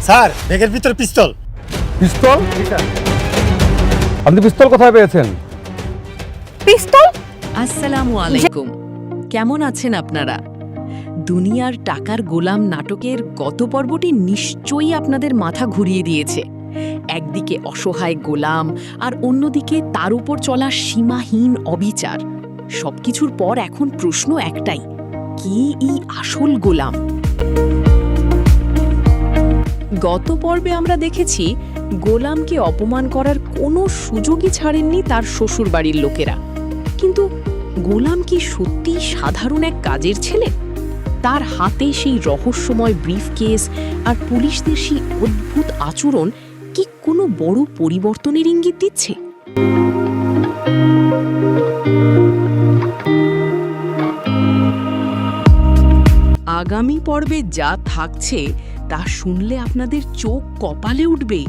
Sir ব্যাগের ভিতরে পিস্তল। পিস্তল? আপনি পিস্তল কোথায় পেয়েছেন? পিস্তল? আসসালামু আলাইকুম। কেমন আছেন আপনারা? দুনিয়ার টাকার গোলাম নাটকের গত পর্বটি নিশ্চয়ই আপনাদের মাথা ঘুরিয়ে দিয়েছে। একদিকে অসহায় গোলাম আর অন্যদিকে তার উপর চলা সীমাহীন অবিচার। সবকিছুর পর এখন প্রশ্ন একটাই, কে এই আসল গোলাম? গত পর্বে আমরা দেখেছি গোলামকে অপমান করার কোনো সুযোগই ছাড়েননি তার শ্বশুরবাড়ির লোকেরা। কিন্তু গোলাম কি সত্যিই সাধারণ এক কাজের ছেলে? তার হাতে সেই রহস্যময় ব্রিফকেস আর পুলিশদের সেই অদ্ভুত আচরণ কি কোনো বড় পরিবর্তনের ইঙ্গিত দিচ্ছে? আগামী পর্বে যা থাকছে তা শুনলে আপনাদের চোখ কপালে উঠবে।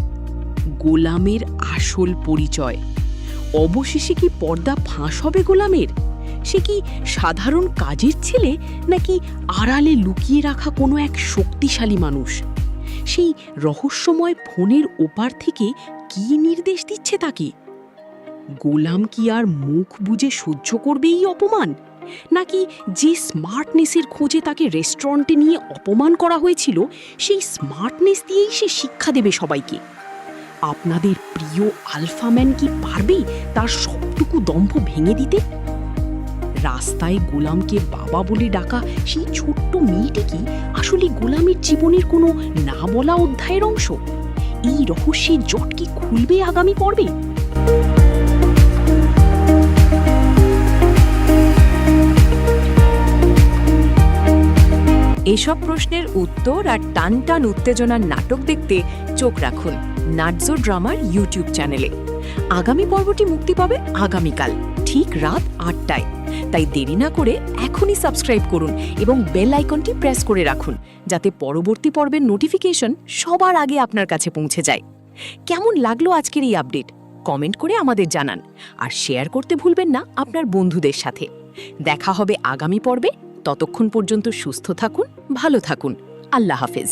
গোলামের আসল পরিচয়। অবশেষে কি পর্দা ফাঁস হবে গোলামের? সে কি সাধারণ কাজের ছেলে নাকি আড়ালে লুকিয়ে রাখা কোনো এক শক্তিশালী মানুষ? সেই রহস্যময় ফোনের ওপার থেকে কি নির্দেশ দিচ্ছে তাকে? গোলাম কি আর মুখ বুজে সহ্য করবে এই অপমান, নাকি যে স্মার্টনেসের খোঁজে তাকে রেস্টুরেন্টে নিয়ে অপমান করা হয়েছিল সেই স্মার্টনেস দিয়েই সে শিক্ষা দেবে সবাইকে? আপনাদের প্রিয় আলফাম্যান কি পারবে তার সবটুকু দম্ভ ভেঙে দিতে? রাস্তায় গোলামকে বাবা বলে ডাকা সেই ছোট্ট মেয়েটি কি আসলে গোলামের জীবনের কোনো না বলা অধ্যায়ের অংশ? এই রহস্যের জট কি খুলবে আগামী পর্বে? এসব প্রশ্নের উত্তর আর টান টান উত্তেজনার নাটক দেখতে চোখ রাখুন নাটজো ড্রামার ইউটিউব চ্যানেলে। আগামী পর্বটি মুক্তি পাবে আগামীকাল ঠিক রাত ৮টায়। তাই দেরি না করে এখনই সাবস্ক্রাইব করুন এবং বেল আইকনটি প্রেস করে রাখুন, যাতে পরবর্তী পর্বের নোটিফিকেশন সবার আগে আপনার কাছে পৌঁছে যায়। কেমন লাগলো আজকের এই আপডেট? কমেন্ট করে আমাদের জানান আর শেয়ার করতে ভুলবেন না আপনার বন্ধুদের সাথে। দেখা হবে আগামী পর্বে। ততক্ষণ পর্যন্ত সুস্থ থাকুন, ভালো থাকুন। আল্লাহ হাফেজ।